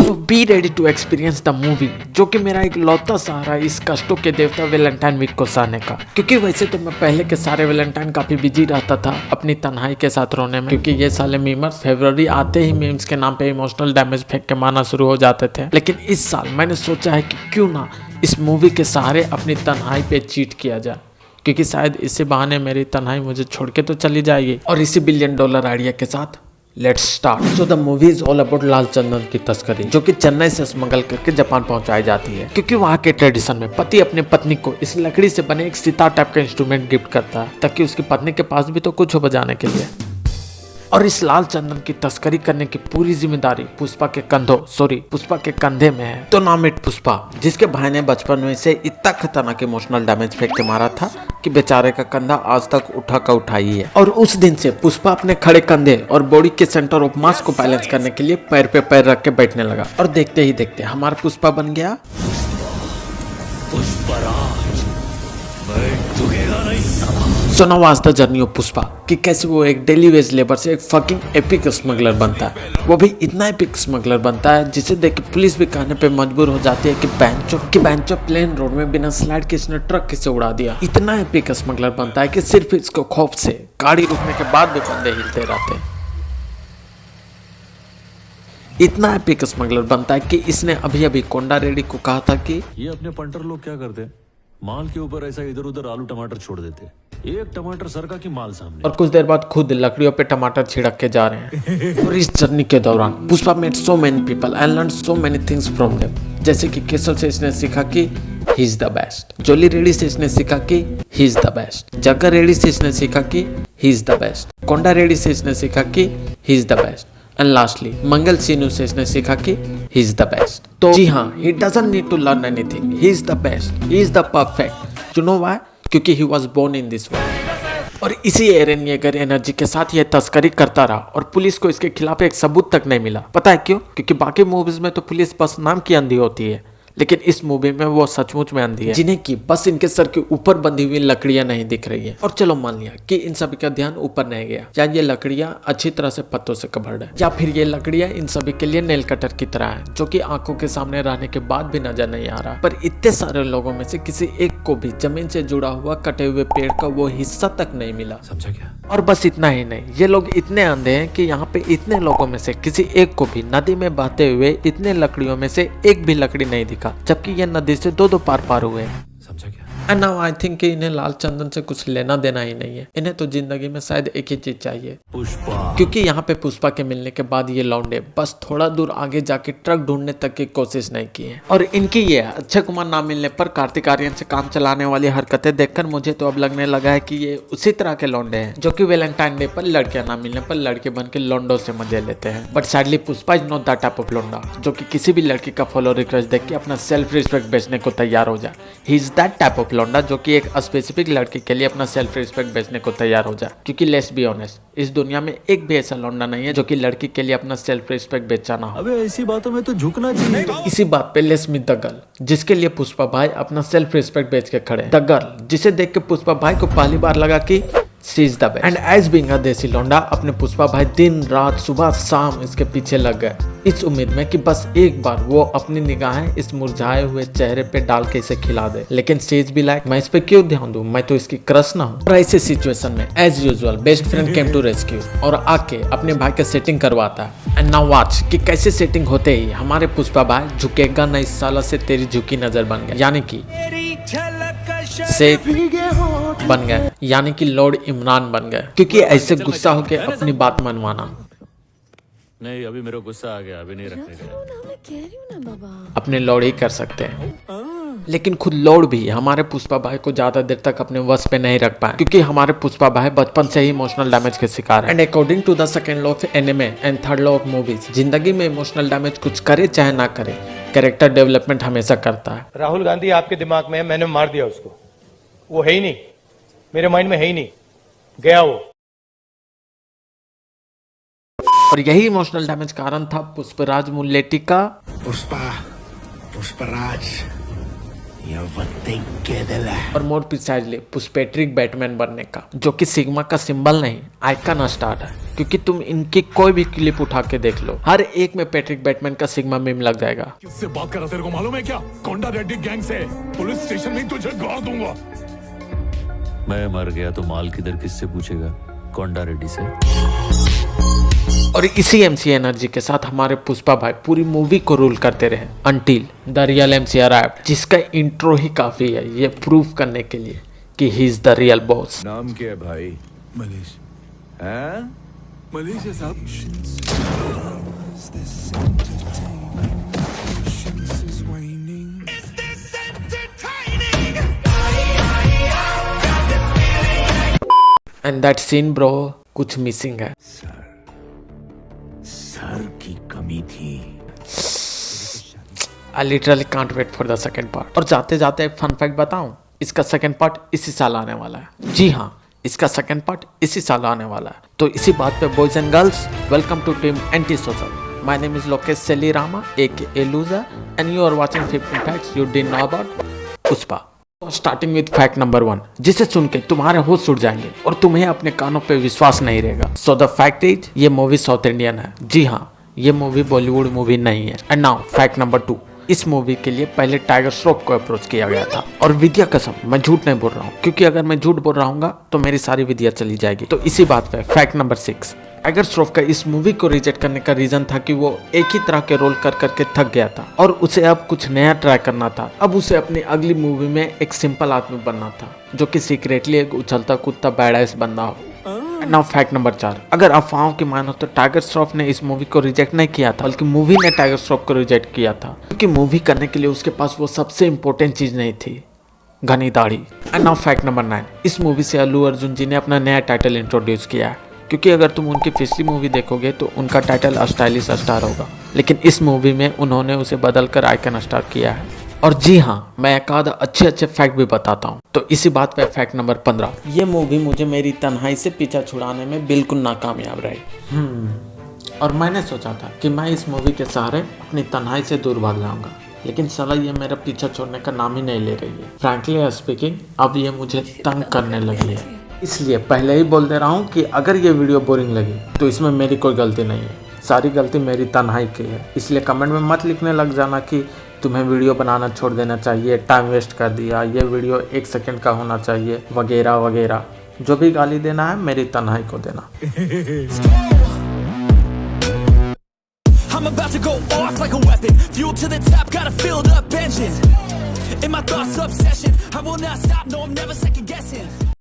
So be ready to experience the movie, जो कि मेरा एक लौता सहारा इस कष्टों के देवता वैलेंटाइन वीक को सहने का। क्योंकि वैसे तो मैं पहले के सारे वैलेंटाइन काफी बिजी रहता था अपनी तन्हाई के साथ रोने में, क्योंकि ये साले मीमर्स फरवरी आते ही मीम्स के नाम पे इमोशनल डैमेज फेंक के मारना शुरू हो जाते थे। लेकिन इस साल मैंने सोचा है कि क्यों ना इस मूवी के सहारे अपनी तन्हाई पे चीट किया जाए, क्योंकि शायद इसी बहाने मेरी तन्हाई मुझे छोड़ के तो चली जाएगी। और इसी $1 बिलियन आइडिया के साथ let's start. So the movie is all about लाल चंदन की तस्करी, जो कि चेन्नई से स्मगल करके जापान पहुंचाई जाती है, क्योंकि वहाँ के ट्रेडिशन में पति अपने पत्नी को इस लकड़ी से बने एक सितार टाइप का इंस्ट्रूमेंट गिफ्ट करता है, ताकि उसकी पत्नी के पास भी तो कुछ हो बजाने के लिए। और इस लाल चंदन की तस्करी करने की पूरी जिम्मेदारी पुष्पा के कंधे में है। तो नाम इट पुष्पा, जिसके भाई ने बचपन में से इतना खतरनाक इमोशनल डैमेज फेंक के मारा था कि बेचारे का कंधा आज तक उठा ही है। और उस दिन से पुष्पा अपने खड़े कंधे और बॉडी के सेंटर ऑफ मास को बैलेंस करने के लिए पैर पे पैर रख के बैठने लगा। और देखते ही देखते हमारा पुष्पा बन गया so now was the journey of Pushpa, कि कैसे वो एक डेली वेज लेबर से एक फकिंग एपिक स्मगलर बनता है। वो भी इतना एपिक स्मगलर बनता है जिसे देख के पुलिस भी कहने पे मजबूर हो जाती है कि बेंचो प्लेन रोड में बिना स्लाइड के इसने ट्रक कैसे उड़ा दिया। इतना एपिक स्मगलर बनता है कि सिर्फ इसको खौफ से गाड़ी रुकने के बाद भी बंदे हिलते रहते हैं। इतना एपिक स्मगलर बनता है कि इसने अभी अभी कोंडा रेड्डी को कहा था कि ये अपने पंटर लोग क्या करते हैं, माल के ऊपर ऐसा इधर उधर आलू टमाटर छोड़ देते, एक टमाटर सरका की माल सामने, और कुछ देर बाद खुद लकड़ियों पे टमाटर छिड़क के जा रहे हैं। और इस जर्नी के दौरान Pushpa met so many people and learn so many things from them. जैसे कि केशव से इसने सीखा कि he is the best, Jolly Reddy से इसने सीखा कि he is the best, Jagga Reddy से इसने सीखा कि he is the best, Konda Reddy से इसने सीखा कि he is the best, and lastly Mangal Seenu से इसने सीखा कि ही इज द बेस्ट। तो जी हाँ, he doesn't need to learn anything, he is the best, he is the perfect। You know why? क्योंकि he was born in this world। और इसी Eren Yeager energy के साथ यह तस्करी करता रहा और पुलिस को इसके खिलाफ एक सबूत तक नहीं मिला। पता है क्यों? क्योंकि बाकी मूवीज में तो पुलिस बस नाम की अंधी होती है, लेकिन इस मूवी में वो सचमुच में अंधी है, जिन्हें की बस इनके सर के ऊपर बंधी हुई लकड़ियां नहीं दिख रही है। और चलो मान लिया कि इन सभी का ध्यान ऊपर नहीं गया, या ये लकड़ियां अच्छी तरह से पत्तों से कवर्ड है, या फिर ये लकड़ियां इन सभी के लिए नेल कटर की तरह है, जो कि आंखों के सामने रहने के बाद भी नजर नहीं आ रहा। पर इतने सारे लोगों में से किसी एक को भी जमीन से जुड़ा हुआ कटे हुए पेड़ का वो हिस्सा तक नहीं मिला। समझा क्या? और बस इतना ही नहीं, ये लोग इतने अंधे हैं कि यहाँ पे इतने लोगों में से किसी एक को भी नदी में बहते हुए इतने लकड़ियों में से एक भी लकड़ी नहीं दिखा, जबकि ये नदी से दो पार हुए। समझा क्या? एंड नाउ आई थिंक कि इन्हें लाल चंदन से कुछ लेना देना ही नहीं है, इन्हें तो जिंदगी में शायद एक ही चीज चाहिए, पुष्पा। क्योंकि यहाँ पे पुष्पा के मिलने के बाद ये लौंडे बस थोड़ा दूर आगे जाके ट्रक ढूंढने तक की कोशिश नहीं की है। और इनकी ये अक्षय कुमार ना मिलने पर कार्तिक आर्यन से काम चलाने वाली हरकतें देखकर मुझे तो अब लगने लगा है कि ये उसी तरह के लौंडे हैं जो कि वैलेंटाइन डे पर लड़कियां ना मिलने पर लड़के बन के लौंडों से मजे लेते हैं। But sadly Pushpa is not that type of लौंडा जो कि किसी भी लड़की का फॉलो रिक्वेस्ट देख के अपना सेल्फ रिस्पेक्ट बेचने को तैयार हो जाए। He is that type of लौंडा जो कि एक स्पेसिफिक लड़की के लिए अपना सेल्फ रिस्पेक्ट बेचने को तैयार हो जाए, क्योंकि लेट्स बी ऑनेस्ट, इस दुनिया में एक भी ऐसा लौंडा नहीं है जो कि लड़की के लिए अपना सेल्फ रिस्पेक्ट बेचा ना हो। अबे ऐसी बातों में तो झुकना चाहिए। इसी बात पे लेट्स मीट द गर्ल, जिसके लिए पुष्पा भाई अपना सेल्फ रिस्पेक्ट बेच के खड़े। द गर्ल जिसे देख के पुष्पा भाई को पहली बार लगा कि she is the best. And as being a desi लौंडा अपने पुष्पा भाई दिन रात सुबह शाम इसके पीछे लग गए, इस उम्मीद में कि बस एक बार वो अपनी निगाहें इस मुरझाए हुए चेहरे पे डाल के इसे खिला दे। लेकिन शी इज बी लाइक, मैं इस पे क्यों ध्यान दूं, मैं तो इसकी क्रश ना हूं। और ऐसे सिचुएशन में as usual best friend came to rescue और आके अपने भाई का सेटिंग करवाता है। एंड नाउ वॉच कि कैसे सेटिंग होते ही हमारे पुष्पा भाई झुकेगा ना इस साला से तेरी झुकी नजर बन गया, यानी कि से बन गए, यानी कि लॉर्ड इमरान बन गए, क्योंकि ऐसे गुस्सा होके अपनी बात मनवाना। नहीं अभी मेरे को गुस्सा आ गया, अभी नहीं रखने का। अपने लॉर्ड ही कर सकते हैं, लेकिन खुद लॉर्ड भी हमारे पुष्पा भाई को ज्यादा देर तक अपने वश पे नहीं रख पाए, क्योंकि हमारे पुष्पा भाई बचपन से ही इमोशनल डैमेज के शिकार है। And according to the second law of anime and third law of movies, जिंदगी में इमोशनल डैमेज कुछ करे चाहे ना करे, कैरेक्टर डेवलपमेंट हमेशा करता है। राहुल गांधी आपके दिमाग में है, मैंने मार दिया उसको, वो है ही नहीं, मेरे माइंड में है ही नहीं, गया वो। और यही इमोशनल डैमेज कारण था पुष्पराज मुल्लेटी का पुष्पराज और मोर प्रिसाइजली पुष्पेट्रिक बैटमैन बनने का, जो कि सिग्मा का सिंबल नहीं आइकन स्टार है। क्योंकि तुम इनकी कोई भी क्लिप उठा के देख लो, हर एक में पैट्रिक बैटमैन का सिग्मा मीम लग जाएगा। किससे बात कर रहा तेरे को मालूम है क्या? कोंडा रेड्डी गैंग से। पुलिस स्टेशन में तुझे गाड़ दूंगा। मैं मर गया तो माल किधर किससे पूछेगा? कोंडा रेड्डी से। और इसी एमसी एनर्जी के साथ हमारे पुष्पा भाई पूरी मूवी को रूल करते रहे until the real MC arrived, जिसका इंट्रो ही काफी है ये प्रूव करने के लिए कि he is the real boss. नाम क्या है भाई? मनीष। हैं? मनीष है साहब। एंड दैट सीन ब्रो कुछ मिसिंग है। सर की कमी थी। I literally can't wait for the second part. और जाते जाते एक फन फैक्ट बताऊं, इसका सेकंड पार्ट इसी साल आने वाला है। जी हाँ, इसका सेकंड पार्ट इसी साल आने वाला है। तो इसी बात पे boys and girls, welcome to team anti social. My name is Lokesh Seli Rama aka loser and you are watching 15 facts you did know about Pushpa. Starting with fact number 1, जिसे सुन के तुम्हारे होश उड़ जाएंगे और तुम्हें अपने कानों पे विश्वास नहीं रहेगा। सो द फैक्ट इज, ये मूवी साउथ इंडियन है। जी हाँ, ये मूवी बॉलीवुड मूवी नहीं है। एंड नाउ फैक्ट नंबर 2, इस मूवी के लिए पहले टाइगर श्रॉफ को अप्रोच किया गया था। और विद्या कसम मैं झूठ नहीं बोल रहा हूँ, क्योंकि अगर मैं झूठ बोल रहा हूँ तो मेरी सारी विद्या चली जाएगी। तो इसी बात पे फैक्ट नंबर 6, टाइगर श्रॉफ का इस मूवी को रिजेक्ट करने का रीजन था कि वो एक ही तरह के रोल कर करके थक गया था और उसे अब कुछ नया ट्राई करना था। अब उसे अपनी अगली मूवी में एक सिंपल आदमी बनना था जो कि सीक्रेटली एक उछलता कूदता बैडाइस बंदा हो। नाउ फैक्ट नंबर 4, अगर अफवाहों की मानो तो टाइगर श्रॉफ ने इस मूवी को रिजेक्ट नहीं किया था, बल्कि मूवी ने टाइगर श्रॉफ को रिजेक्ट किया था, क्योंकि मूवी करने के लिए उसके पास वो सबसे इम्पोर्टेंट चीज नहीं थी, घनी दाढ़ी। एंड नाउ फैक्ट नंबर 9, इस मूवी से अल्लू अर्जुन जी ने अपना नया टाइटल इंट्रोड्यूस किया है, क्योंकि अगर तुम उनकी पिछली मूवी देखोगे तो उनका टाइटल स्टाइलिश स्टार होगा, लेकिन इस मूवी में उन्होंने उसे बदलकर आइकन स्टार किया है। और जी हाँ, मैं एक आधा अच्छे फैक्ट भी बताता हूँ। तो इसी बात पे फैक्ट नंबर 15, ये मूवी मुझे मेरी तन्हाई से पीछा छुड़ाने में बिल्कुल नाकामयाब रही। और मैंने सोचा था कि मैं इस मूवी के सहारे अपनी तन्हाई से दूर भाग जाऊंगा, लेकिन साला ये मेरा पीछा छोड़ने का नाम ही नहीं ले रही है। फ्रैंकली स्पीकिंग, अब ये मुझे तंग करने लगी है। इसलिए पहले ही बोल दे रहा हूँ कि अगर ये वीडियो बोरिंग लगी तो इसमें मेरी कोई गलती नहीं है, सारी गलती मेरी तन्हाई की है। इसलिए कमेंट में मत लिखने लग जाना कि तुम्हें वीडियो बनाना छोड़ देना चाहिए, टाइम वेस्ट कर दिया, ये वीडियो 1 सेकंड का होना चाहिए, वगैरह वगैरह। जो भी गाली देना है मेरी तन्हाई को देना। I'm about to go off like a weapon, fuel to the top, got a filled up engine. In my thoughts, obsession, I will not stop, no, I'm never second guessing.